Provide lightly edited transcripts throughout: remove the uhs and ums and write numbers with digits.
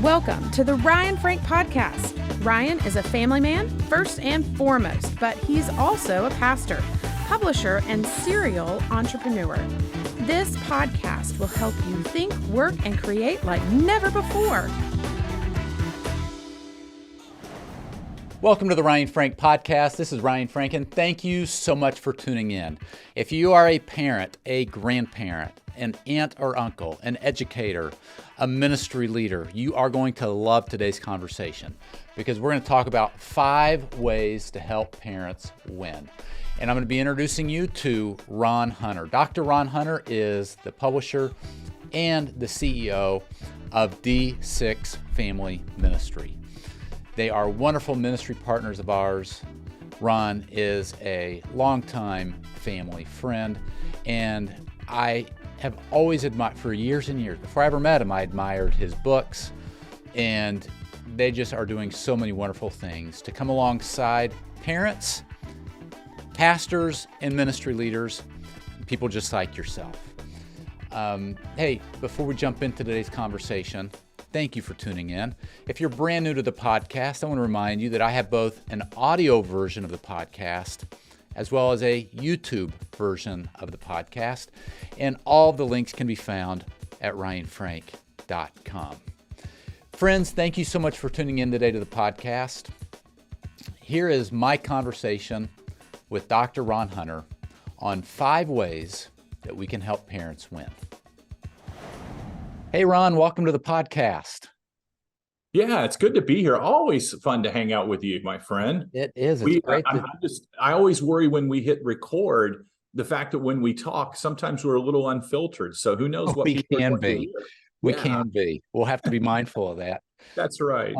Welcome to the Ryan Frank Podcast. Ryan is a family man, first and foremost, but he's also a pastor, publisher, and serial entrepreneur. This podcast will help you think, work, and create like never before. Welcome to the Ryan Frank Podcast. This is Ryan Frank, and thank you so much for tuning in. If you are a parent, a grandparent, an aunt or uncle, an educator, a ministry leader, you are going to love today's conversation because we're going to talk about 5 ways to help parents win. And I'm going to be introducing you to Ron Hunter. Dr. Ron Hunter is the publisher and the CEO of D6 Family Ministry. They are wonderful ministry partners of ours. Ron is a longtime family friend, and I have always admired, for years and years, before I ever met him, I admired his books, and they just are doing so many wonderful things to come alongside parents, pastors, and ministry leaders, people just like yourself. Hey, before we jump into today's conversation, thank you for tuning in. If you're brand new to the podcast, I want to remind you that I have both an audio version of the podcast as well as a YouTube version of the podcast, and all the links can be found at ryanfrank.com. Friends, thank you so much for tuning in today to the podcast. Here is my conversation with Dr. Ron Hunter on 5 ways that we can help parents win. Hey, Ron, welcome to the podcast. Yeah, it's good to be here. Always fun to hang out with you, my friend. It is. It's great. I always worry when we hit record, the fact that when we talk, sometimes we're a little unfiltered. So who knows what we people can are going to be. hear. We can be. We'll have to be mindful of that. That's right.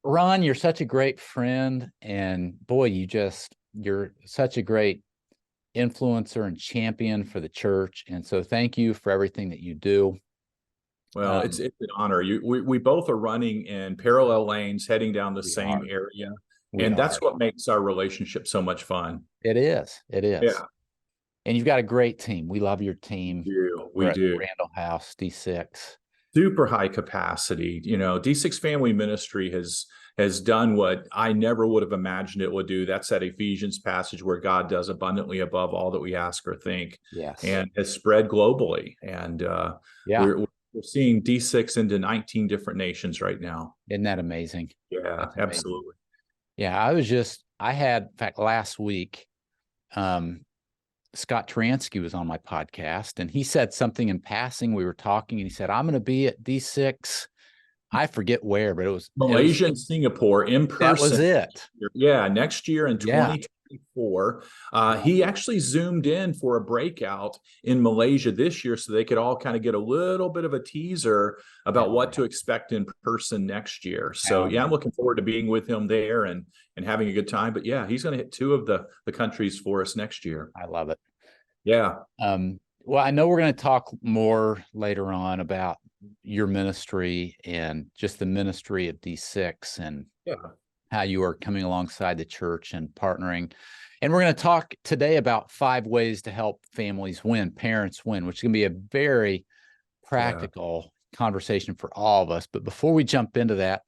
Ron, you're such a great friend, and boy, you're such a great influencer and champion for the church. And so thank you for everything that you do. Well, it's an honor. We both are running in parallel lanes, heading down the same area. And that's what makes our relationship so much fun. It is. Yeah. And you've got a great team. We love your team. We do. Randall House, D6. Super high capacity. You know, D6 Family Ministry has done what I never would have imagined it would do. That's that Ephesians passage where God does abundantly above all that we ask or think. Yes. And has spread globally. And we're seeing D6 into 19 different nations right now. Isn't that amazing? Yeah, absolutely. Yeah, I had, in fact, last week, Scott Taransky was on my podcast, and he said something in passing. We were talking, and he said, I'm going to be at D6. I forget where, but it was Malaysia and Singapore in person. That was it. Yeah, next year in 2024. He actually zoomed in for a breakout in Malaysia this year so they could all kind of get a little bit of a teaser about what to expect in person next year. So I'm looking forward to being with him there and having a good time. But yeah, he's going to hit 2 of the countries for us next year. I love it. Yeah. Well, I know we're going to talk more later on about your ministry and just the ministry of D6 and how you are coming alongside the church and partnering. And we're going to talk today about 5 ways to help families win, parents win, which is going to be a very practical conversation for all of us. But before we jump into that,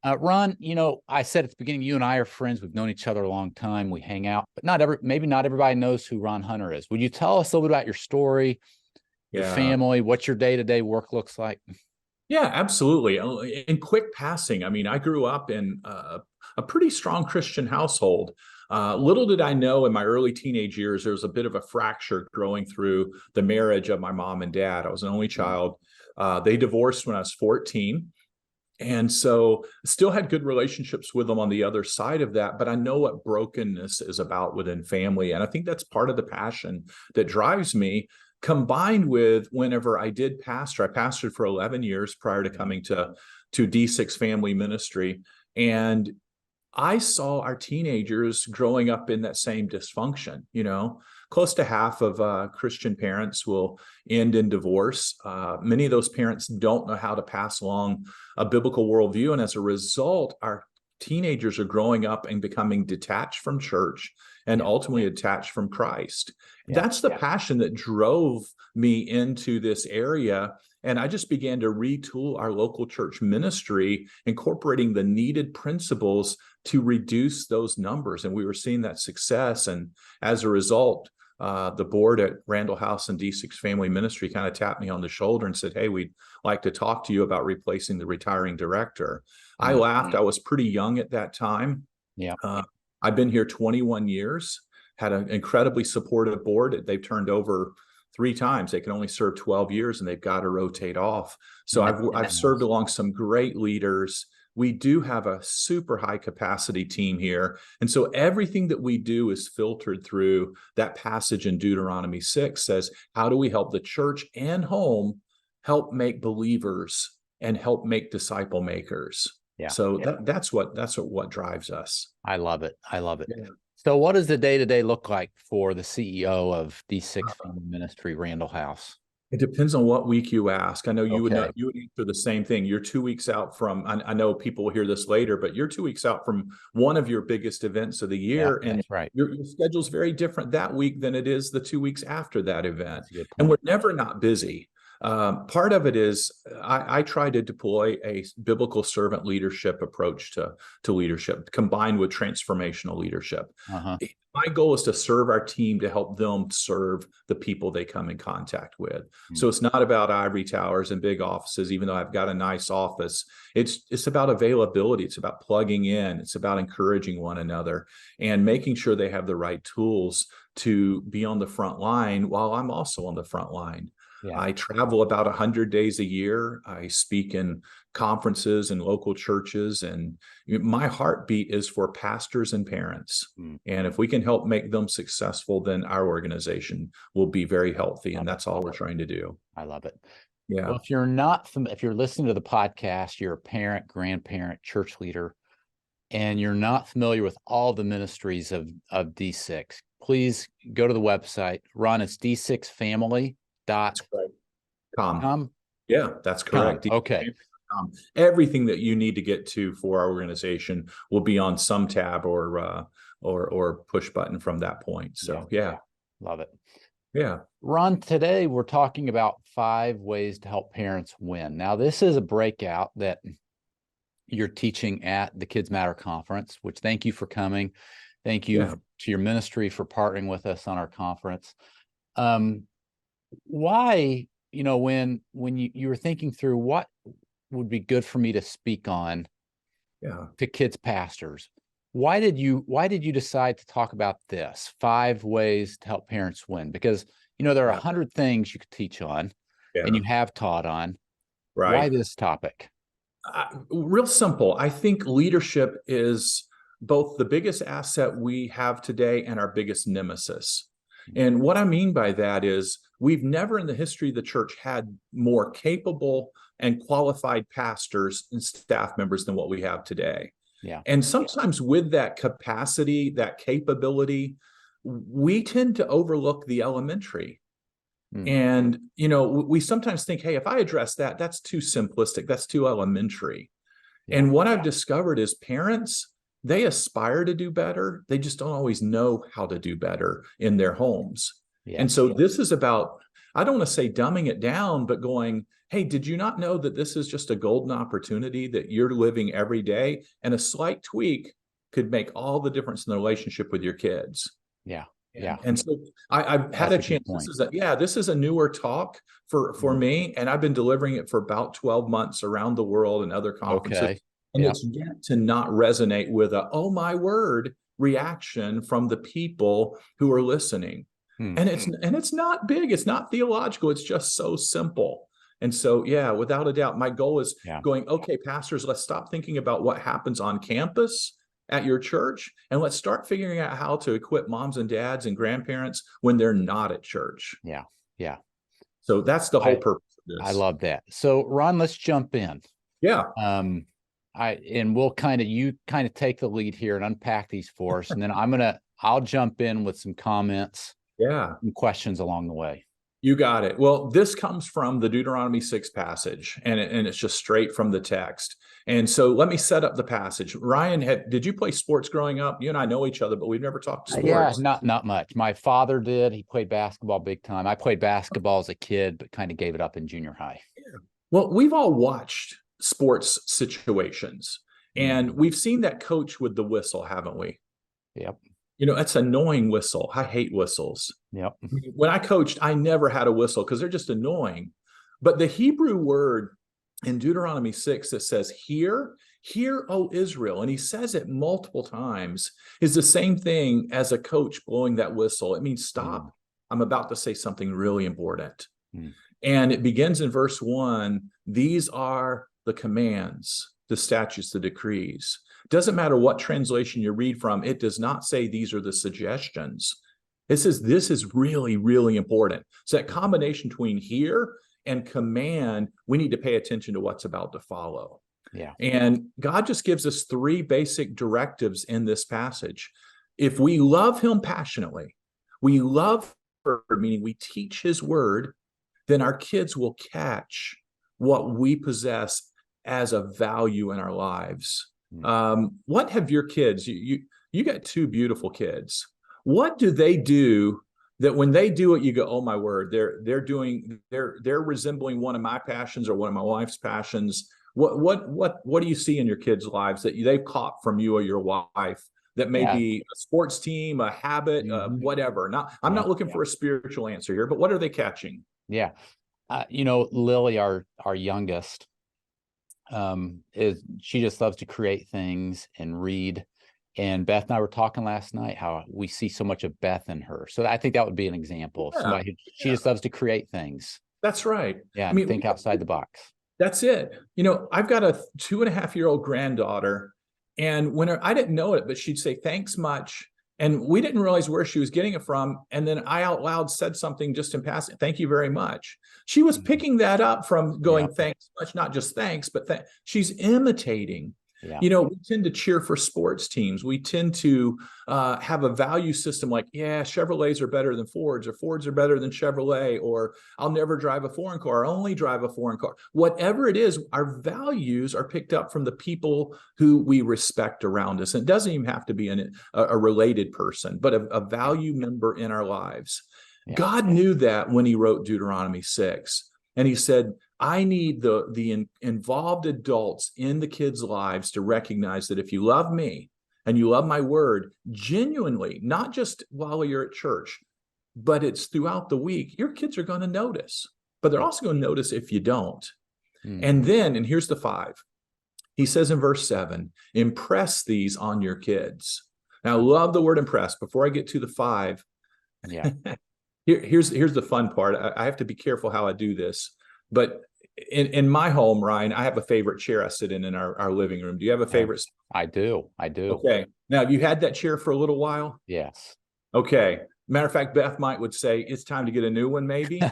Ron, you know, I said at the beginning, you and I are friends. We've known each other a long time. We hang out, but maybe not everybody knows who Ron Hunter is. Would you tell us a little bit about your story, your family, what your day-to-day work looks like? Yeah, absolutely. In quick passing, I mean, I grew up in a pretty strong Christian household. Little did I know in my early teenage years, there was a bit of a fracture growing through the marriage of my mom and dad. I was an only child. They divorced when I was 14. And so still had good relationships with them on the other side of that, but I know what brokenness is about within family. And I think that's part of the passion that drives me, combined with whenever I did pastor. I pastored for 11 years prior to coming to D6 Family Ministry. And I saw our teenagers growing up in that same dysfunction. You know, close to half of Christian parents will end in divorce. Many of those parents don't know how to pass along a biblical worldview. And as a result, our teenagers are growing up and becoming detached from church and ultimately attached from Christ. That's the passion that drove me into this area. And I just began to retool our local church ministry, incorporating the needed principles to reduce those numbers. And we were seeing that success. And as a result, the board at Randall House and D6 Family Ministry kind of tapped me on the shoulder and said, "Hey, we'd like to talk to you about replacing the retiring director." I laughed. I was pretty young at that time. Yeah. I've been here 21 years, had an incredibly supportive board. They've turned over 3 times. They can only serve 12 years and they've got to rotate off. So I've served along some great leaders. We do have a super high capacity team here. And so everything that we do is filtered through that passage in Deuteronomy 6 says, how do we help the church and home help make believers and help make disciple makers? Yeah. So that's what drives us. I love it. I love it. Yeah. So what does the day-to-day look like for the CEO of D6 Family Ministry, Randall House? It depends on what week you ask. I know you would Okay. you would answer the same thing. You're 2 weeks out from, I know people will hear this later, but you're 2 weeks out from one of your biggest events of the year. Yeah, and that's right. Your schedule's very different that week than it is the 2 weeks after that event. That's a good And point. we're never not busy. Part of it is I try to deploy a biblical servant leadership approach to leadership combined with transformational leadership. My goal is to serve our team to help them serve the people they come in contact with. So it's not about ivory towers and big offices, even though I've got a nice office. It's about availability. It's about plugging in. It's about encouraging one another and making sure they have the right tools to be on the front line while I'm also on the front line. Yeah. I travel about 100 days a year. I speak in conferences and local churches, and my heartbeat is for pastors and parents. And if we can help make them successful, then our organization will be very healthy. And that's all we're trying to do. I love it. Yeah. Well, if you're listening to the podcast, you're a parent, grandparent, church leader, and you're not familiar with all the ministries of D6, please go to the website. Ron, it's D6family.com. Yeah, that's correct. Okay. Everything that you need to get to for our organization will be on some tab or push button from that point. So yeah. Love it. Yeah. Ron, today we're talking about 5 ways to help parents win. Now, this is a breakout that you're teaching at the Kids Matter Conference, which thank you for coming. Thank you to your ministry for partnering with us on our conference. Why, when you were thinking through what would be good for me to speak on to kids pastors, why did you decide to talk about this 5 ways to help parents win? Because there are 100 things you could teach on and you have taught on. Right. Why this topic? Real simple. I think leadership is both the biggest asset we have today and our biggest nemesis. And what I mean by that is we've never in the history of the church had more capable and qualified pastors and staff members than what we have today. Yeah. And sometimes with that capacity, that capability, we tend to overlook the elementary. And, we sometimes think, hey, if I address that, that's too simplistic. That's too elementary. And what I've discovered is parents, they aspire to do better. They just don't always know how to do better in their homes. And so this is about, I don't want to say dumbing it down, but going, hey, did you not know that this is just a golden opportunity that you're living every day? And a slight tweak could make all the difference in the relationship with your kids. Yeah. And so I've had a chance. This is a newer talk for me, and I've been delivering it for about 12 months around the world and other conferences. Okay. And it's yet to not resonate with a, oh my word, reaction from the people who are listening. And it's not big, it's not theological, it's just so simple. And so, without a doubt, my goal is going, okay, pastors, let's stop thinking about what happens on campus at your church, and let's start figuring out how to equip moms and dads and grandparents when they're not at church. Yeah. So that's the whole purpose of this. I love that. So Ron, let's jump in. Yeah. We'll you take the lead here and unpack these for us. And then I'll jump in with some comments. Yeah. And questions along the way. You got it. Well, this comes from the Deuteronomy 6 passage, and it's just straight from the text. And so let me set up the passage. Ryan, did you play sports growing up? You and I know each other, but we've never talked Yeah, sports. not much. My father did. He played basketball big time. I played basketball as a kid, but kind of gave it up in junior high. Well, we've all watched sports situations, and we've seen that coach with the whistle, haven't we? Yep. It's an annoying whistle. I hate whistles. Yep. When I coached, I never had a whistle because they're just annoying. But the Hebrew word in Deuteronomy 6 that says, hear, O Israel, and he says it multiple times, is the same thing as a coach blowing that whistle. It means stop. I'm about to say something really important. And it begins in verse 1. These are the commands, the statutes, the decrees. Doesn't matter what translation you read from, it does not say these are the suggestions. It says this is really, really important. So that combination between hear and command, we need to pay attention to what's about to follow. Yeah. And God just gives us 3 basic directives in this passage. If we love him passionately, we love word, meaning we teach his word, then our kids will catch what we possess as a value in our lives. What have your kids, you got 2 beautiful kids. What do they do that when they do it, you go, oh my word, they're resembling one of my passions or one of my wife's passions. What do you see in your kids' lives that they've caught from you or your wife that may be a sports team, a habit, whatever? I'm not looking for a spiritual answer here, but what are they catching? Yeah. Lily, our youngest, she just loves to create things and read. And Beth and I were talking last night how we see so much of Beth in her. So I think that would be an example. Somebody she just loves to create things. That's right. Yeah, think outside the box. That's it. I've got a 2.5-year-old granddaughter, and when I didn't know it, but she'd say, thanks much. And we didn't realize where she was getting it from. And then I out loud said something just in passing, thank you very much. She was picking that up from going, thanks much, not just thanks, but she's imitating. Yeah. We tend to cheer for sports teams. We tend to have a value system like, Chevrolets are better than Fords, or Fords are better than Chevrolet, or I'll never drive a foreign car, I'll only drive a foreign car. Whatever it is, our values are picked up from the people who we respect around us. And it doesn't even have to be a related person, but a value member in our lives. Yeah. God knew that when he wrote Deuteronomy 6. And he said, I need the involved adults in the kids' lives to recognize that if you love me and you love my word genuinely, not just while you're at church, but it's throughout the week, your kids are going to notice. But they're also going to notice if you don't. And here's the 5. He says in verse 7, impress these on your kids. Now, I love the word impress. Before I get to the 5, here's the fun part. I have to be careful how I do this. But in my home, Ryan, I have a favorite chair I sit in our living room. Do you have a favorite? I do. Okay. Now, have you had that chair for a little while? Yes. Okay. Matter of fact, Beth would say it's time to get a new one, maybe.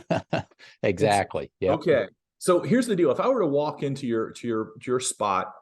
Exactly. Yeah. Okay. So here's the deal. If I were to walk into your spot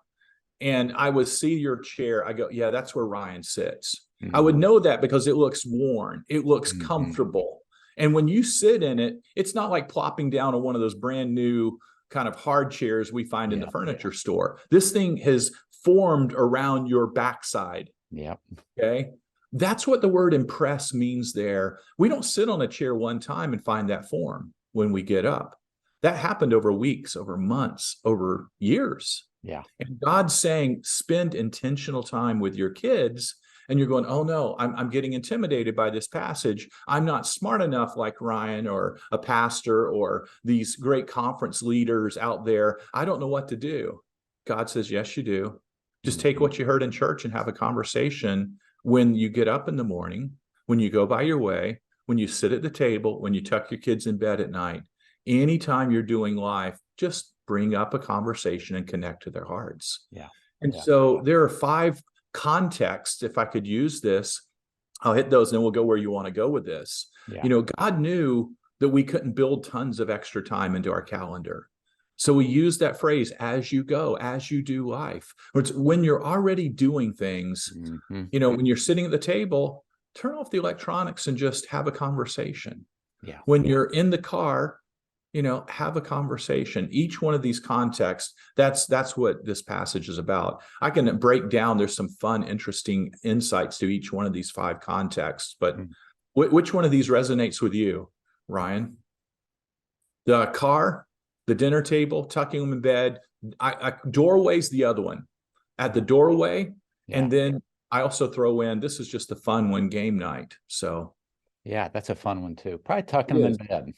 and I would see your chair, I go, yeah, that's where Ryan sits. I would know that because it looks worn. It looks comfortable. And when you sit in it, it's not like plopping down on one of those brand new kind of hard chairs we find in the furniture store. This thing has formed around your backside. Yep. Okay. That's what the word impress means there. We don't sit on a chair one time and find that form when we get up. That happened over weeks, over months, over years. Yeah. And God's saying, spend intentional time with your kids. And you're going, oh no, I'm getting intimidated by this passage. I'm not smart enough like Ryan or a pastor or these great conference leaders out there. I don't know what to do. God says, yes, you do. Just take what you heard in church and have a conversation when you get up in the morning, when you go by your way, when you sit at the table, when you tuck your kids in bed at night. Anytime you're doing life, just bring up a conversation and connect to their hearts. Yeah. And so there are 5 contexts. If I could use this, I'll hit those and then we'll go where you want to go with this. Yeah. God knew that we couldn't build tons of extra time into our calendar. So we use that phrase, as you go, as you do life. It's when you're already doing things, when you're sitting at the table, turn off the electronics and just have a conversation. Yeah. When you're in the car, have a conversation. Each one of these contexts, that's what this passage is about. I can break down, there's some fun, interesting insights to each one of these 5 contexts, but which one of these resonates with you, Ryan? The car, the dinner table, tucking them in bed. Doorway's the other one. At the doorway, and then I also throw in, this is just a fun one, game night. So yeah, that's a fun one too. Probably tucking them in bed.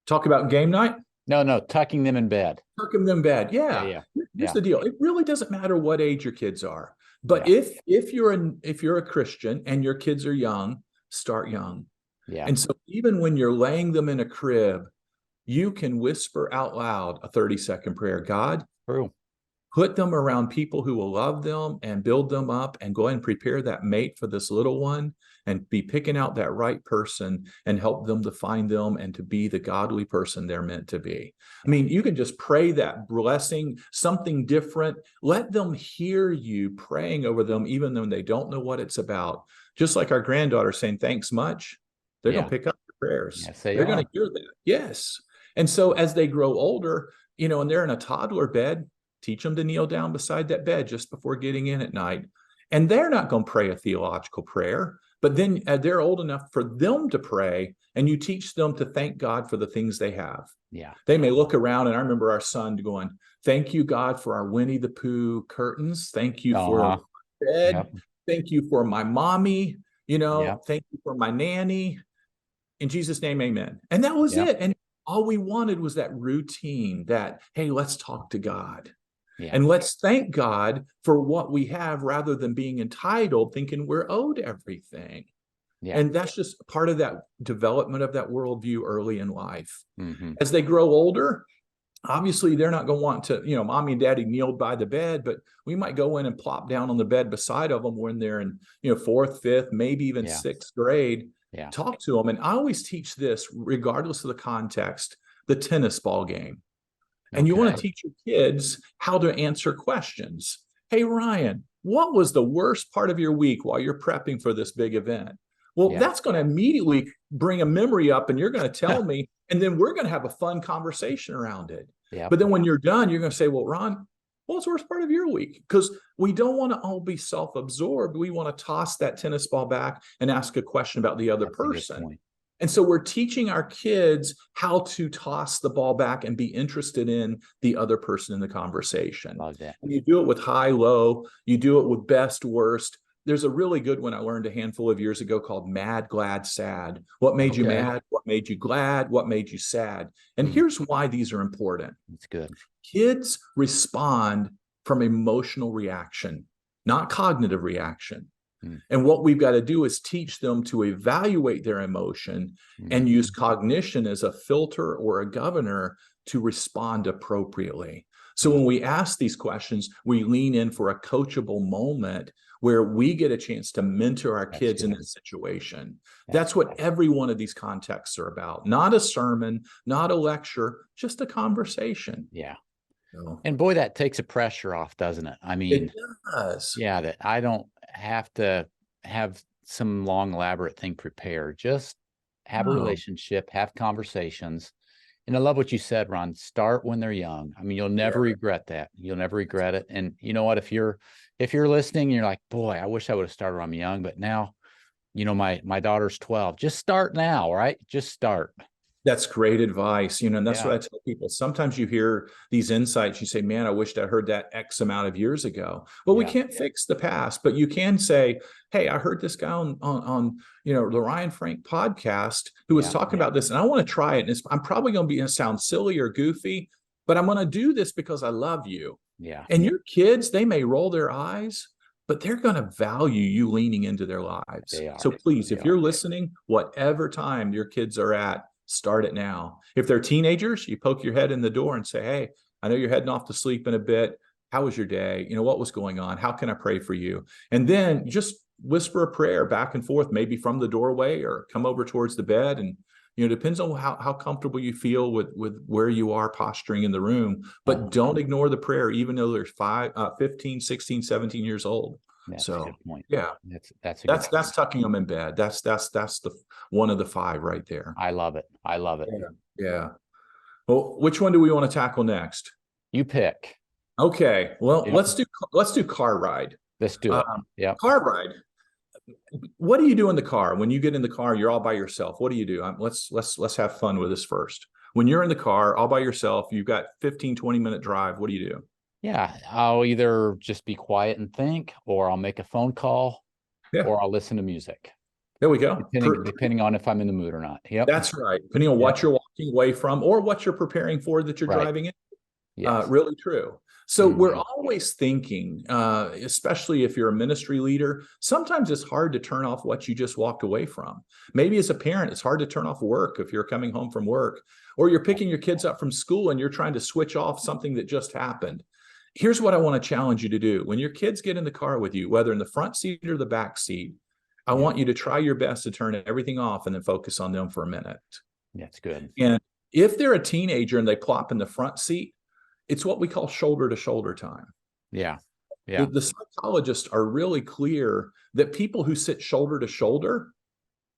Talk about game night? No, tucking them in bed. Tucking them in bed. Yeah. Here's the deal. It really doesn't matter what age your kids are. But if you're a Christian and your kids are young, start young. Yeah. And so even when you're laying them in a crib, you can whisper out loud a 30-second prayer. God, true. Put them around people who will love them and build them up, and go ahead and prepare that mate for this little one, and be picking out that right person and help them to find them and to be the godly person they're meant to be. I mean, you can just pray that blessing, something different. Let them hear you praying over them, even though they don't know what it's about. Just like our granddaughter saying, thanks much. They're going to pick up the prayers. Yes, they're going to hear that. Yes. And so as they grow older, and they're in a toddler bed, teach them to kneel down beside that bed just before getting in at night. And they're not going to pray a theological prayer, but then they're old enough for them to pray, and you teach them to thank God for the things they have. Yeah. They may look around, and I remember our son going, thank you, God, for our Winnie the Pooh curtains. Thank you for our bed. Yep. Thank you for my mommy. Thank you for my nanny. In Jesus' name, amen. And that was it. And all we wanted was that routine, that, hey, let's talk to God. Yeah. And let's thank God for what we have, rather than being entitled, thinking we're owed everything. Yeah. And that's just part of that development of that worldview early in life. Mm-hmm. As they grow older, obviously they're not going to want to, mommy and daddy kneeled by the bed, but we might go in and plop down on the bed beside of them when they're in, 4th, 5th, maybe even 6th grade. Yeah. Talk to them. And I always teach this, regardless of the context, the tennis ball game. And you want to teach your kids how to answer questions. Hey, Ryan, what was the worst part of your week while you're prepping for this big event? Well, that's going to immediately bring a memory up, and you're going to tell me, and then we're going to have a fun conversation around it. Yep. But then when you're done, you're going to say, well, Ron, what was the worst part of your week? Because we don't want to all be self-absorbed. We want to toss that tennis ball back and ask a question about the other person. And so we're teaching our kids how to toss the ball back and be interested in the other person in the conversation. Love that. And you do it with high, low. You do it with best, worst. There's a really good one I learned a handful of years ago called Mad, Glad, Sad. What made you mad? What made you glad? What made you sad? And here's why these are important. That's good. Kids respond from emotional reaction, not cognitive reaction. And what we've got to do is teach them to evaluate their emotion and use cognition as a filter or a governor to respond appropriately. So when we ask these questions, we lean in for a coachable moment where we get a chance to mentor our kids in that situation. That's what every one of these contexts are about. Not a sermon, not a lecture, just a conversation. Yeah. And boy, that takes the pressure off, doesn't it? I mean, it does. Yeah, that I don't have to have some long, elaborate thing prepared. Just have a relationship, have conversations. And I love what you said, Ron. Start when they're young. I mean, you'll never regret that. You'll never regret it. And you know what? If you're listening, you're like, boy, I wish I would have started when I'm young. But now, my daughter's 12. Just start now, right? Just start. That's great advice, and that's what I tell people. Sometimes you hear these insights, you say, man, I wished I heard that X amount of years ago. Well, we can't fix the past, but you can say, hey, I heard this guy on the Ryan Frank podcast who was talking about this, and I want to try it. And I'm probably going to sound silly or goofy, but I'm going to do this because I love you. Yeah. And your kids, they may roll their eyes, but they're going to value you leaning into their lives. So please, if you're listening, whatever time your kids are at, start it now. If they're teenagers, you poke your head in the door and say, hey, I know you're heading off to sleep in a bit. How was your day? What was going on? How can I pray for you? And then just whisper a prayer back and forth, maybe from the doorway or come over towards the bed. And, depends on how comfortable you feel with where you are posturing in the room. But don't ignore the prayer, even though they're 15, 16, 17 years old. That's a So good point. yeah, That's a good point. that's tucking them in bed. That's the one of the five right there. I love it. I love it. Yeah. Yeah. Well, which one do we want to tackle next? You pick. Okay. Well, Yep. let's do car ride. Let's do it. Yeah. Car ride. What do you do in the car when you get in the car? You're all by yourself. What do you do? Let's have fun with this first. When you're in the car all by yourself, you've got 15-20 minute drive. What do you do? Yeah. I'll either just be quiet and think, or I'll make a phone call, Yeah. or I'll listen to music. There we go. Depending on if I'm in the mood or not. Yep. That's right. Depending on what you're walking away from or what you're preparing for that you're driving in. Yes. Really true. So we're always thinking, especially if you're a ministry leader, sometimes it's hard to turn off what you just walked away from. Maybe as a parent, it's hard to turn off work if you're coming home from work, or you're picking your kids up from school and you're trying to switch off something that just happened. Here's what I want to challenge you to do. When your kids get in the car with you, whether in the front seat or the back seat, I want you to try your best to turn everything off and then focus on them for a minute. That's good. And if they're a teenager and they plop in the front seat, it's what we call shoulder to shoulder time. Yeah. Yeah. The psychologists are really clear that people who sit shoulder to shoulder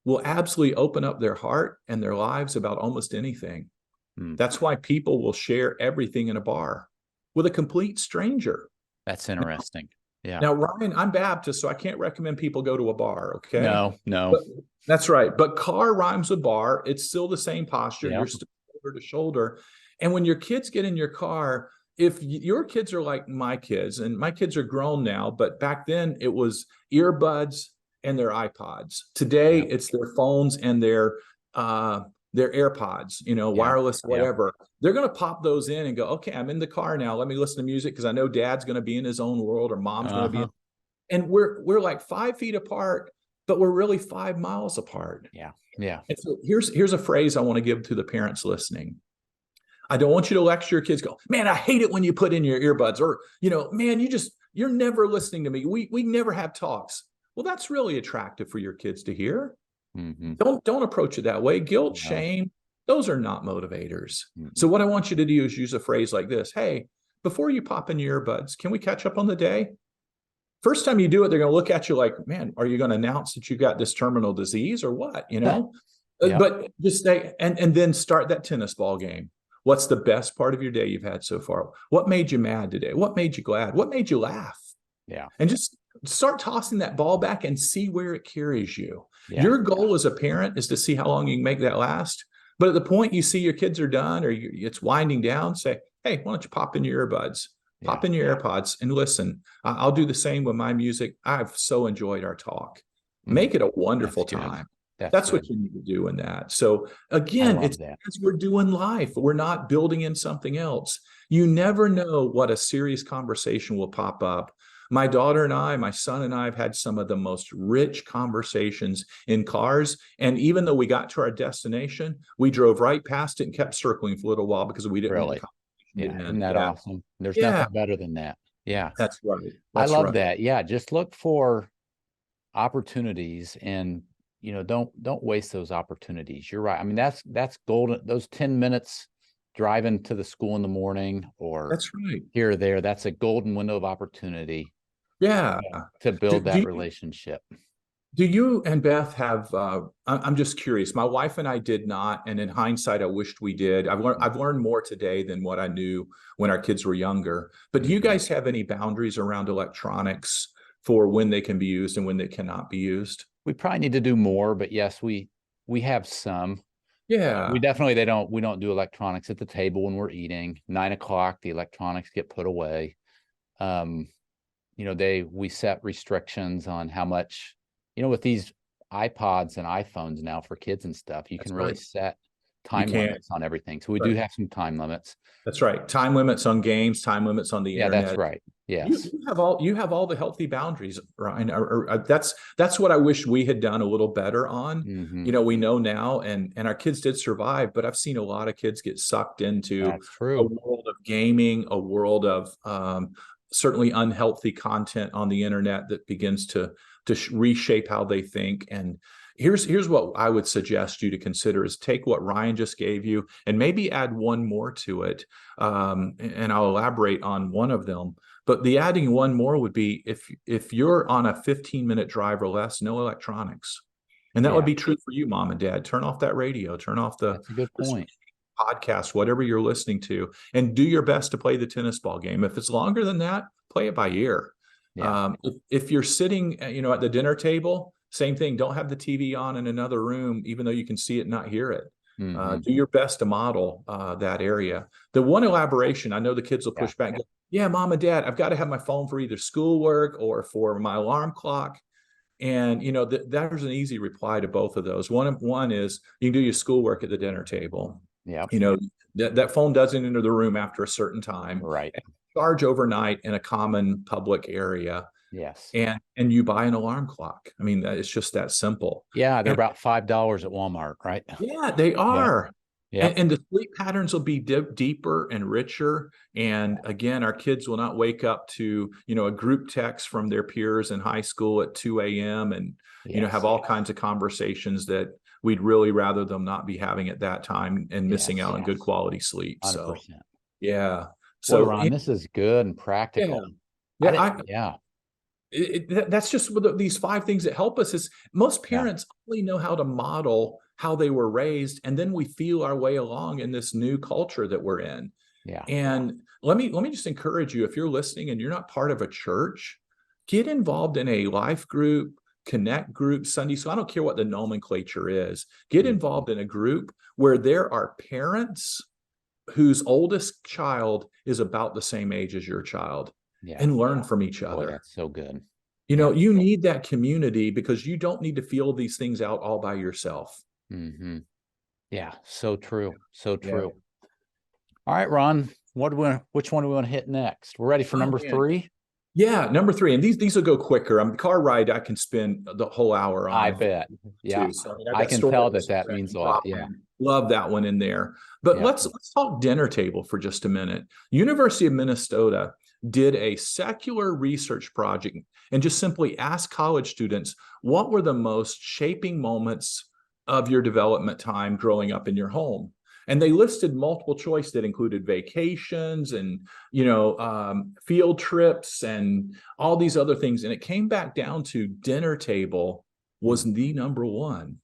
will absolutely open up their heart and their lives about almost anything. That's why people will share everything in a bar with a complete stranger. That's interesting. Now, Ryan, I'm Baptist, so I can't recommend people go to a bar. Okay. No. But, that's right. But car rhymes with bar. It's still the same posture. Yeah. You're still shoulder to shoulder. And when your kids get in your car, if your kids are like my kids, and my kids are grown now, but back then it was earbuds and their iPods. Today it's their phones and their AirPods, wireless, whatever. They're going to pop those in and go, okay, I'm in the car now. Let me listen to music because I know dad's going to be in his own world or mom's going to be in. And we're like 5 feet apart, but we're really 5 miles apart. Yeah. Yeah. And so here's a phrase I want to give to the parents listening. I don't want you to lecture your kids, go, man, I hate it when you put in your earbuds, or, man, you're never listening to me. We never have talks. Well, that's really attractive for your kids to hear. Don't approach it that way. Guilt, shame, those are not motivators. So what I want you to do is use a phrase like this. Hey, before you pop in your earbuds, can we catch up on the day? First time you do it, they're going to look at you like, man, are you going to announce that you got this terminal disease or what? But just say, and then start that tennis ball game. What's the best part of your day you've had so far? What made you mad today? What made you glad? What made you laugh? Yeah. And just start tossing that ball back and see where it carries you. Yeah. Your goal as a parent is to see how long you can make that last. But at the point you see your kids are done or it's winding down, say, hey, why don't you pop in your earbuds, pop in your AirPods and listen. I'll do the same with my music. I've so enjoyed our talk. Make it a wonderful time. That's what you need to do in that. So again, it's as we're doing life, we're not building in something else. You never know what a serious conversation will pop up. My daughter and I, my son and I have had some of the most rich conversations in cars. And even though we got to our destination, we drove right past it and kept circling for a little while because we didn't really. Isn't that awesome? There's nothing better than that. Yeah. That's right. I love that. Yeah. Just look for opportunities and don't waste those opportunities. You're right. I mean, that's golden. Those 10 minutes driving to the school in the morning or that's right here or there, that's a golden window of opportunity. Yeah. To build that relationship. Do you and Beth have, I'm just curious, my wife and I did not. And in hindsight, I wished we did. I've learned more today than what I knew when our kids were younger. But do you guys have any boundaries around electronics for when they can be used and when they cannot be used? We probably need to do more, but yes, we have some. Yeah. We don't do electronics at the table when we're eating. 9 o'clock, the electronics get put away. We set restrictions on how much, with these iPods and iPhones now for kids and stuff, you can really set time limits on everything. So we do have some time limits. That's right. Time limits on games, time limits on the internet. Yeah, that's right. Yes. You have all the healthy boundaries, Ryan. That's what I wish we had done a little better on. We know now, and our kids did survive, but I've seen a lot of kids get sucked into a world of gaming, a world of certainly unhealthy content on the internet that begins to reshape how they think. And here's what I would suggest you to consider is take what Ryan just gave you and maybe add one more to it. And I'll elaborate on one of them. But the adding one more would be if you're on a 15-minute drive or less, no electronics. And that would Yeah, be true for you, mom and dad. Turn off that radio, turn off that's a good the point. podcast, whatever you're listening to, and do your best to play the tennis ball game. If it's longer than that, play it by ear. Yeah. If you're sitting, at the dinner table, same thing. Don't have the TV on in another room, even though you can see it, not hear it. Do your best to model that area. The one elaboration, I know the kids will push back. Yeah, mom and dad, I've got to have my phone for either schoolwork or for my alarm clock. And there's an easy reply to both of those. One is you can do your schoolwork at the dinner table. Yeah. That phone doesn't enter the room after a certain time. Right. Charge overnight in a common public area. Yes. And you buy an alarm clock. I mean, it's just that simple. Yeah, they're about $5 at Walmart, right? Yeah, they are. Yeah. And the sleep patterns will be deeper and richer. And again, our kids will not wake up to, a group text from their peers in high school at 2 a.m. and, have all kinds of conversations that we'd really rather them not be having at that time and missing out on good quality sleep. 100%. So, yeah. So, Ron, this is good and practical. That's just these 5 things that help us. Is most parents only know how to model how they were raised, and then we feel our way along in this new culture that we're in. Yeah. And let me just encourage you, if you're listening and you're not part of a church, get involved in a life group, connect group, Sunday. So I don't care what the nomenclature is. Get involved in a group where there are parents whose oldest child is about the same age as your child, and learn from each other. Boy, that's so good. You need that community because you don't need to feel these things out all by yourself. Yeah, so true. So true. All right, Ron, which one do we want to hit next? We're ready for number 3? Yeah, number 3. And these will go quicker. The car ride I can spend the whole hour on. I bet. Yeah. Too. So, I can tell that means a lot. Yeah. Love that one in there. But let's talk dinner table for just a minute. University of Minnesota did a secular research project and just simply asked college students, what were the most shaping moments of your development time growing up in your home? And they listed multiple choice that included vacations and, field trips and all these other things. And it came back down to dinner table was the number one.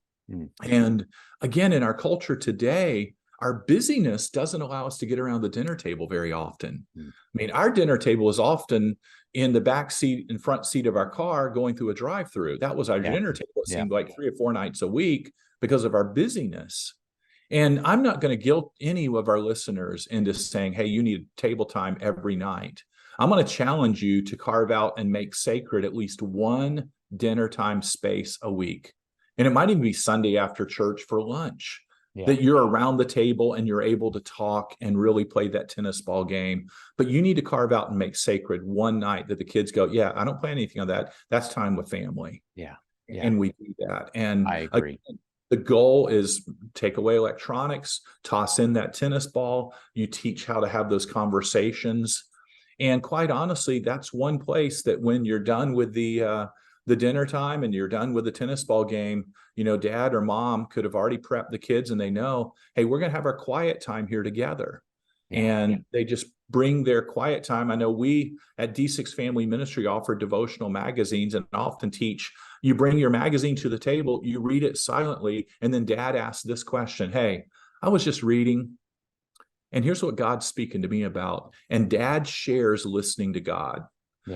And again, in our culture today, our busyness doesn't allow us to get around the dinner table very often. I mean, our dinner table is often in the back seat and front seat of our car going through a drive-through. That was our dinner table. It seemed like 3 or 4 nights a week because of our busyness. And I'm not going to guilt any of our listeners into saying, hey, you need table time every night. I'm going to challenge you to carve out and make sacred at least one dinner time space a week. And it might even be Sunday after church for lunch, that you're around the table and you're able to talk and really play that tennis ball game. But you need to carve out and make sacred one night that the kids go, yeah, I don't plan anything on that. That's time with family. And we do that. And I agree. The goal is take away electronics, toss in that tennis ball. You teach how to have those conversations. And quite honestly, that's one place that when you're done with the dinner time and you're done with the tennis ball game, dad or mom could have already prepped the kids and they know, hey, we're going to have our quiet time here together. And they just bring their quiet time. I know we at D6 Family Ministry offer devotional magazines and often teach, you bring your magazine to the table, you read it silently, and then dad asks this question, hey, I was just reading, and here's what God's speaking to me about. And dad shares listening to God.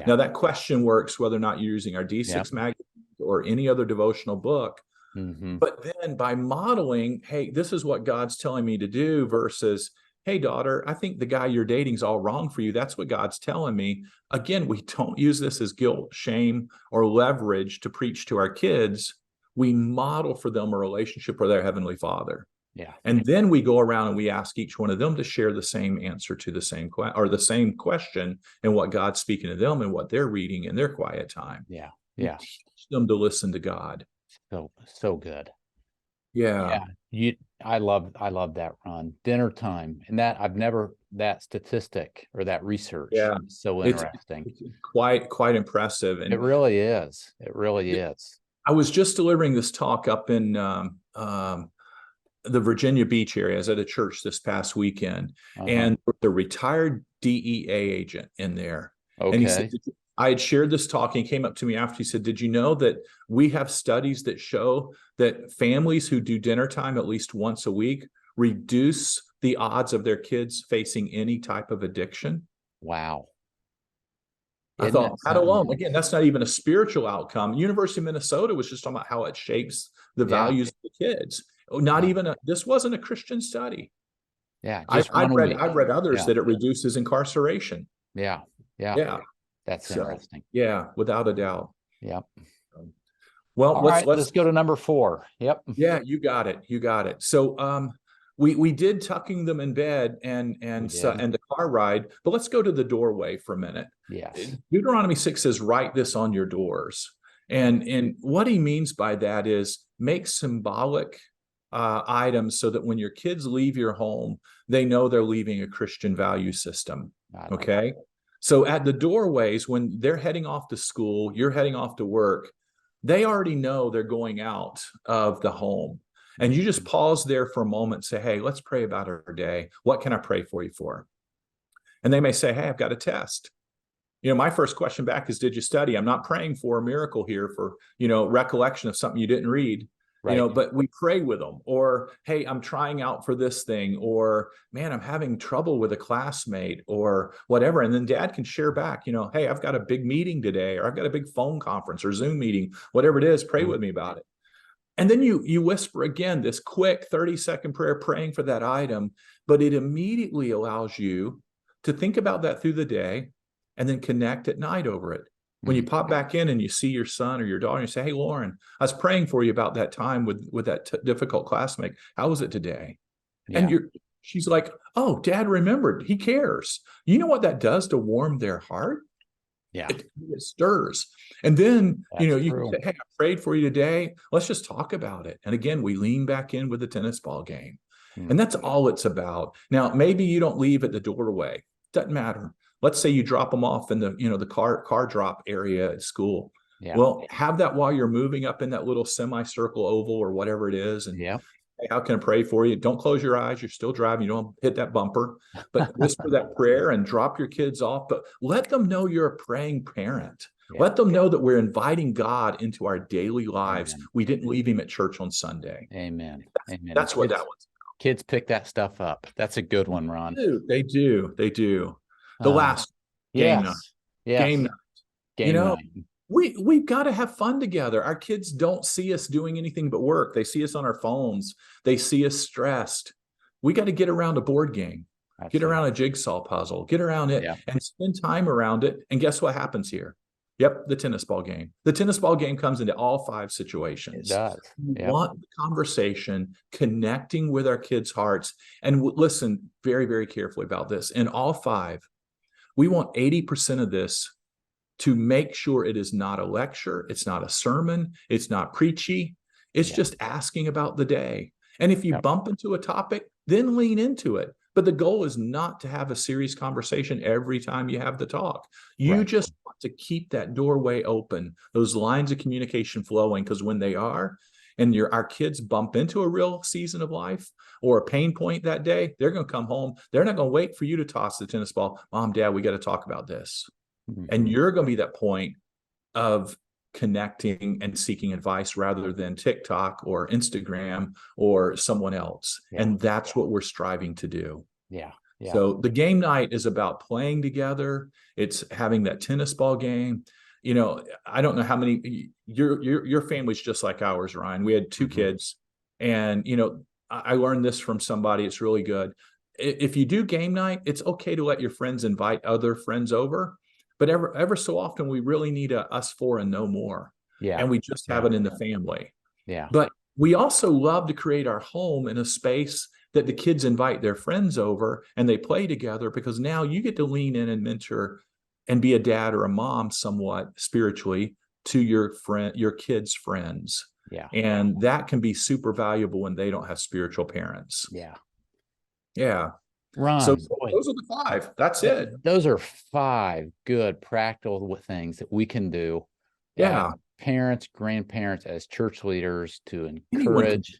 Now that question works whether or not you're using our D6 magazine or any other devotional book. But then by modeling, hey, this is what God's telling me to do versus, hey, daughter, I think the guy you're dating is all wrong for you. That's what God's telling me. Again, we don't use this as guilt, shame, or leverage to preach to our kids. We model for them a relationship with their Heavenly Father. And then we go around and we ask each one of them to share the same answer to the same question and what God's speaking to them and what they're reading in their quiet time. Teach them to listen to God. So good. I love that, Ron. Dinner time, and that statistic or that research is so interesting. It's quite impressive. And it really is. I was just delivering this talk up in the Virginia Beach area. I was at a church this past weekend, and the retired DEA agent in there. And he said, Okay. I had shared this talk, and he came up to me after. He said, did you know that we have studies that show that families who do dinner time at least once a week reduce the odds of their kids facing any type of addiction? Wow. I Isn't thought, that that something? alone, again, that's not even a spiritual outcome. University of Minnesota was just talking about how it shapes the Yeah. values of the kids. Not Yeah. even this wasn't a Christian study. Yeah. I've, Just I've one a read week. I've read others Yeah. that it reduces incarceration. Yeah. Yeah. Yeah. That's So interesting. yeah, without a doubt. Yep. Well, All let's right. Let's go to number 4. Yep. yeah, you got it. You got it. So we did tucking them in bed and We so, did. and the car ride, but let's go to the doorway for a minute. Yes. Deuteronomy 6 says, write this on your doors. And what he means by that is make symbolic items so that when your kids leave your home, they know they're leaving a Christian value system. Okay. So at the doorways, when they're heading off to school, you're heading off to work, they already know they're going out of the home. And you just pause there for a moment, say, hey, let's pray about our day. What can I pray for you for? And they may say, hey, I've got a test. My first question back is, did you study? I'm not praying for a miracle here for, recollection of something you didn't read, Right. but we pray with them. Or, hey, I'm trying out for this thing, or man, I'm having trouble with a classmate or whatever. And then dad can share back, hey, I've got a big meeting today, or I've got a big phone conference or Zoom meeting, whatever it is, pray with me about it. And then you whisper again, this quick 30-second prayer praying for that item, but it immediately allows you to think about that through the day and then connect at night over it. When you pop back in and you see your son or your daughter, and you say, hey, Lauren, I was praying for you about that time with that difficult classmate. How was it today? Yeah. And she's like, oh, dad remembered. He cares. You know what that does to warm their heart? Yeah. It stirs. And then, That's you true. can say, hey, I prayed for you today. Let's just talk about it. And again, we lean back in with the tennis ball game. And that's all it's about. Now, maybe you don't leave at the doorway. Doesn't matter. Let's say you drop them off in the car drop area at school. Yeah. Well, have that while you're moving up in that little semicircle oval or whatever it is. And Yeah. hey, how can I pray for you? Don't close your eyes. You're still driving. You don't hit that bumper, but whisper that prayer and drop your kids off. But let them know you're a praying parent. Yeah. Let them know that we're inviting God into our daily lives. Amen. We didn't leave him at church on Sunday. Amen. Amen. That's what that was. Kids pick that stuff up. That's a good one, Ron. They do. The last game night. Yes. Game night. Game night. We've got to have fun together. Our kids don't see us doing anything but work. They see us on our phones. They see us stressed. We got to get around a board game, get around a jigsaw puzzle, get around it and spend time around it. And guess what happens here? Yep, the tennis ball game. The tennis ball game comes into all 5 situations. It does. We want the conversation, connecting with our kids' hearts. And listen very, very carefully about this. In all 5, we want 80% of this to make sure it is not a lecture, it's not a sermon, it's not preachy, it's just asking about the day. And if you bump into a topic, then lean into it. But the goal is not to have a serious conversation every time you have the talk. You just want to keep that doorway open, those lines of communication flowing, because when they are, and our kids bump into a real season of life or a pain point that day, they're going to come home. They're not going to wait for you to toss the tennis ball. Mom, Dad, we got to talk about this. And you're going to be that point of connecting and seeking advice rather than TikTok or Instagram or someone else. And that's what we're striving to do. Yeah. So the game night is about playing together. It's having that tennis ball game. I don't know how many, your family's just like ours, Ryan. We had 2 kids, and I learned this from somebody. It's really good. If you do game night, it's okay to let your friends invite other friends over. But ever so often, we really need a us 4 and no more. And we just have it in the family. But we also love to create our home in a space that the kids invite their friends over and they play together, because now you get to lean in and mentor and be a dad or a mom somewhat spiritually to your kids' friends. And that can be super valuable when they don't have spiritual parents. Ron, so those are the 5. That's it. Those are 5 good practical things that we can do. Parents, grandparents, as church leaders, to encourage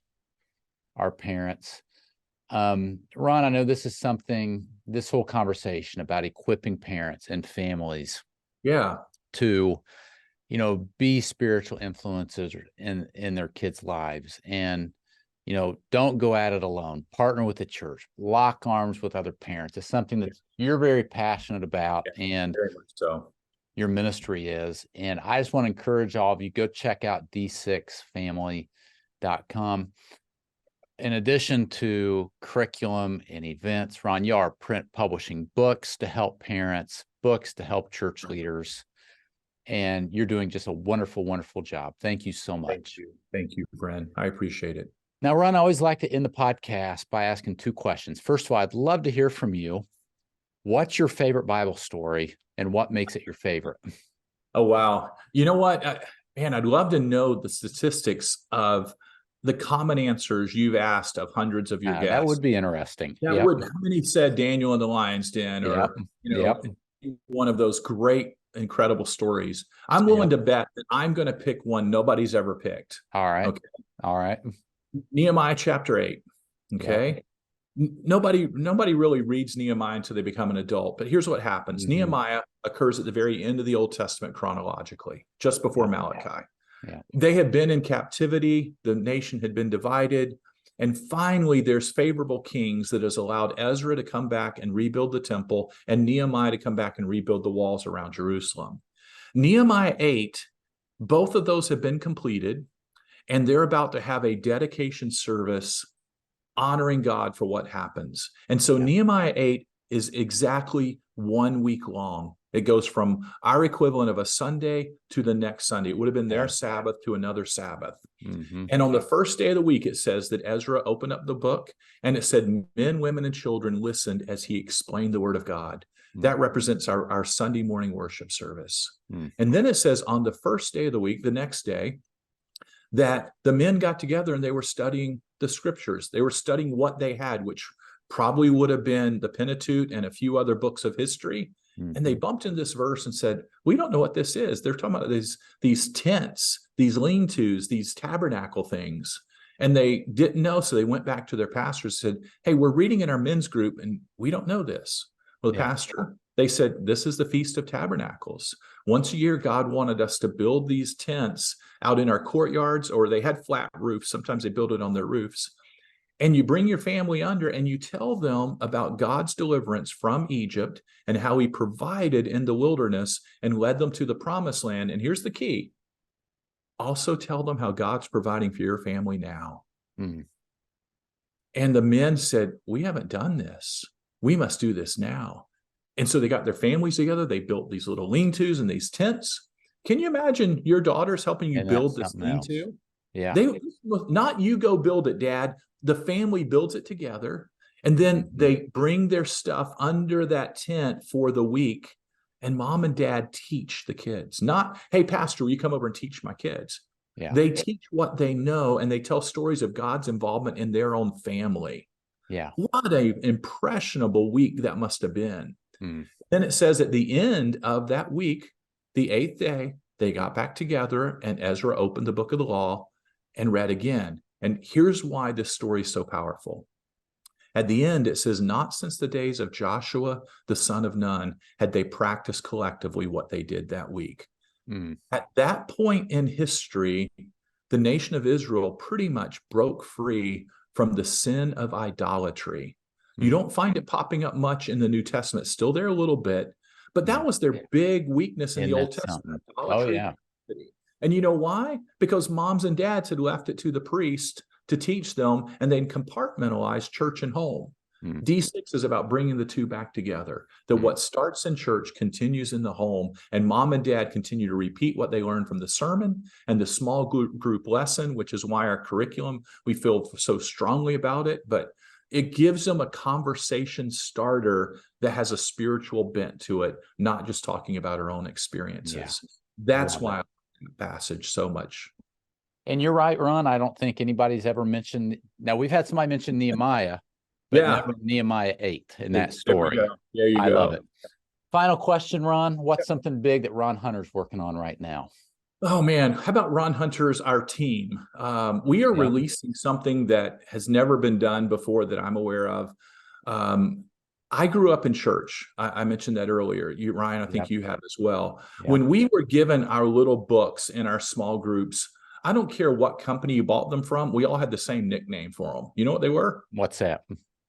our parents. Ron, I know this is something, this whole conversation about equipping parents and families Yeah. to, be spiritual influences in their kids' lives. And, don't go at it alone. Partner with the church, lock arms with other parents. It's something that you're very passionate about, and Very much so. your ministry is. And I just want to encourage all of you, go check out d6family.com. In addition to curriculum and events, Ron, you are print publishing books to help parents, books to help church leaders, and you're doing just a wonderful, wonderful job. Thank you so much. Thank you, friend. I appreciate it. Now, Ron, I always like to end the podcast by asking two questions. First of all, I'd love to hear from you. What's your favorite Bible story, and what makes it your favorite? Oh, wow. You know what, man, I'd love to know the statistics of the common answers you've asked of hundreds of your guests. That would be interesting. How many said Daniel in the lion's den, or one of those great, incredible stories? I'm willing to bet that I'm going to pick one nobody's ever picked. All right. Okay. All right. Nehemiah chapter 8. Okay. Nobody really reads Nehemiah until they become an adult. But here's what happens. Nehemiah occurs at the very end of the Old Testament chronologically, just before Malachi. They had been in captivity. The nation had been divided. And finally, there's favorable kings that has allowed Ezra to come back and rebuild the temple, and Nehemiah to come back and rebuild the walls around Jerusalem. Nehemiah 8, both of those have been completed, and they're about to have a dedication service honoring God for what happens. And so Nehemiah 8 is exactly 1 week long. It goes from our equivalent of a Sunday to the next Sunday. It would have been their Sabbath to another Sabbath. And on the first day of the week, it says that Ezra opened up the book, and it said men, women, and children listened as he explained the word of God. That represents our Sunday morning worship service. And then it says on the first day of the week, the next day, that the men got together and they were studying the scriptures. They were studying what they had, which probably would have been the Pentateuch and a few other books of history. And they bumped into this verse and said, we don't know what this is. They're talking about these tents, these lean-tos, these tabernacle things. And they didn't know. So they went back to their pastors and said, hey, we're reading in our men's group and we don't know this. Well, the pastor, they said, this is the Feast of Tabernacles. Once a year, God wanted us to build these tents out in our courtyards, or they had flat roofs. Sometimes they build it on their roofs. And you bring your family under and you tell them about God's deliverance from Egypt and how he provided in the wilderness and led them to the promised land. And here's the key. Also tell them how God's providing for your family now. And the men said, we haven't done this. We must do this now. And so they got their families together. They built these little lean-tos and these tents. Can you imagine your daughters helping you build this lean-to? Not you go build it, Dad. The family builds it together, and then they bring their stuff under that tent for the week, and mom and dad teach the kids. Not, hey, pastor, will you come over and teach my kids? They teach what they know, and they tell stories of God's involvement in their own family. What an impressionable week that must have been. Then it says at the end of that week, the 8th day, they got back together, and Ezra opened the book of the law and read again. And here's why this story is so powerful. At the end, it says, not since the days of Joshua, the son of Nun, had they practiced collectively what they did that week. At that point in history, the nation of Israel pretty much broke free from the sin of idolatry. You don't find it popping up much in the New Testament. It's still there a little bit, but that was their big weakness in the Old Testament. And you know why? Because moms and dads had left it to the priest to teach them, and then compartmentalize church and home. D6 is about bringing the two back together. That what starts in church continues in the home, and mom and dad continue to repeat what they learned from the sermon and the small group lesson, which is why our curriculum, we feel so strongly about it, but it gives them a conversation starter that has a spiritual bent to it, not just talking about our own experiences. That's why I like the passage so much. And you're right, Ron. I don't think anybody's ever mentioned. Now, we've had somebody mention Nehemiah, but never Nehemiah 8 in that story. I love it. Final question, Ron. What's something big that Ron Hunter's working on right now? Oh, man. How about Ron Hunter's, our team? We are releasing something that has never been done before that I'm aware of. I grew up in church. I mentioned that earlier. You, Ryan, I think you have as well. Yep. When we were given our little books in our small groups, I don't care what company you bought them from. We all had the same nickname for them. You know what they were? What's that?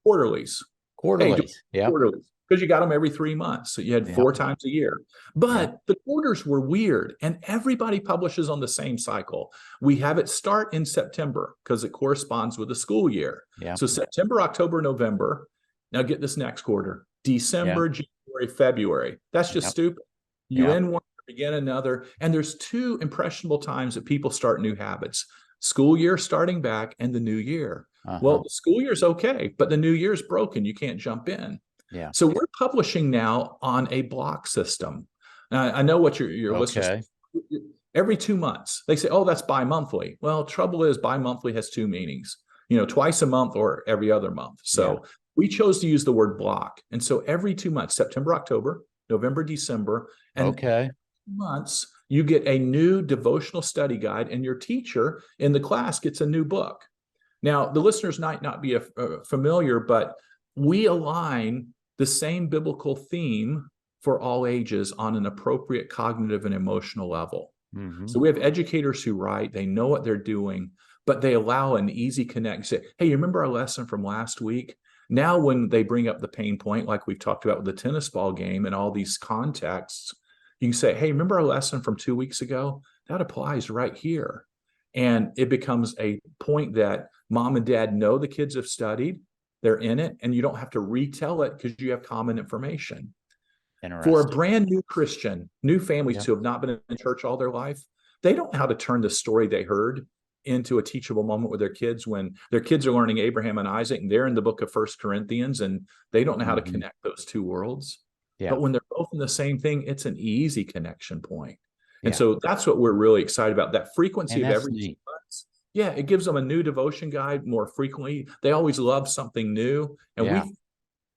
Quarterlies. Quarterlies. Hey, quarterlies. Because you got them every 3 months. So you had 4 times a year. But the quarters were weird. And everybody publishes on the same cycle. We have it start in September because it corresponds with the school year. So September, October, November. Now get this next quarter. December, January, February. That's just stupid. You end one, begin another. And there's 2 impressionable times that people start new habits. School year starting back and the new year. Well, the school year's okay, but the new year's broken. You can't jump in. So we're publishing now on a block system. Now, I know what your listeners, every 2 months, they say, oh, that's bi-monthly. Well, trouble is bi-monthly has 2 meanings, twice a month or every other month. So we chose to use the word block. And so every 2 months, September, October, November, December, and 2 months, you get a new devotional study guide, and your teacher in the class gets a new book. Now, the listeners might not be familiar, but we align the same biblical theme for all ages on an appropriate cognitive and emotional level. So we have educators who write, they know what they're doing, but they allow an easy connect. Say, hey, you remember our lesson from last week? Now, when they bring up the pain point, like we've talked about with the tennis ball game and all these contexts, you can say, hey, remember our lesson from 2 weeks ago? That applies right here. And it becomes a point that mom and dad know the kids have studied. They're in it, and you don't have to retell it because you have common information. For a brand new Christian, new families who have not been in church all their life, they don't know how to turn the story they heard into a teachable moment with their kids when their kids are learning Abraham and Isaac, and they're in the book of 1 Corinthians, and they don't know how to connect those 2 worlds. But when they're both in the same thing, it's an easy connection point. And so that's what we're really excited about, that frequency of every 2 months. It gives them a new devotion guide more frequently. They always love something new. And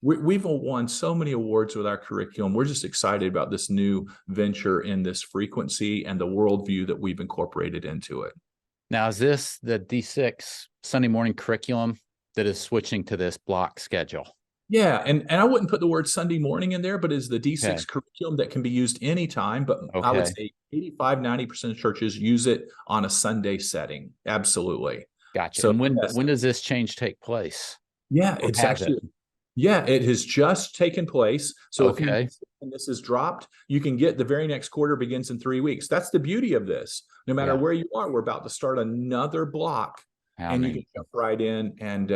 we've won so many awards with our curriculum. We're just excited about this new venture in this frequency and the worldview that we've incorporated into it. Now, is this the D6 Sunday morning curriculum that is switching to this block schedule? Yeah, and I wouldn't put the word Sunday morning in there, but it's the D6 curriculum that can be used anytime. But I would say 85-90% of churches use it on a Sunday setting. Absolutely. Gotcha. So, and when does this change take place? It's actually it has just taken place. So if this is dropped, you can get the very next quarter begins in 3 weeks. That's the beauty of this. No matter where you are, we're about to start another block, and you can jump right in and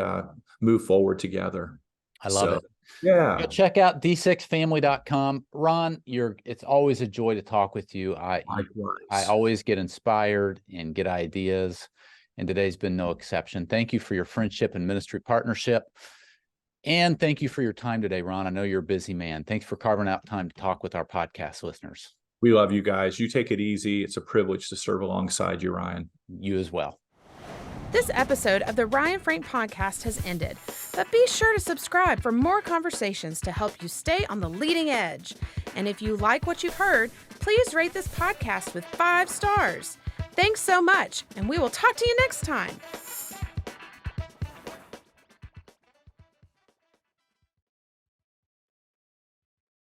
move forward together. I love it. Go check out d6family.com. Ron, it's always a joy to talk with you. I always get inspired and get ideas, and today's been no exception. Thank you for your friendship and ministry partnership. And thank you for your time today, Ron. I know you're a busy man. Thanks for carving out time to talk with our podcast listeners. We love you guys. You take it easy. It's a privilege to serve alongside you, Ryan. You as well. This episode of the Ryan Frank Podcast has ended, but be sure to subscribe for more conversations to help you stay on the leading edge. And if you like what you've heard, please rate this podcast with 5 stars. Thanks so much, and we will talk to you next time.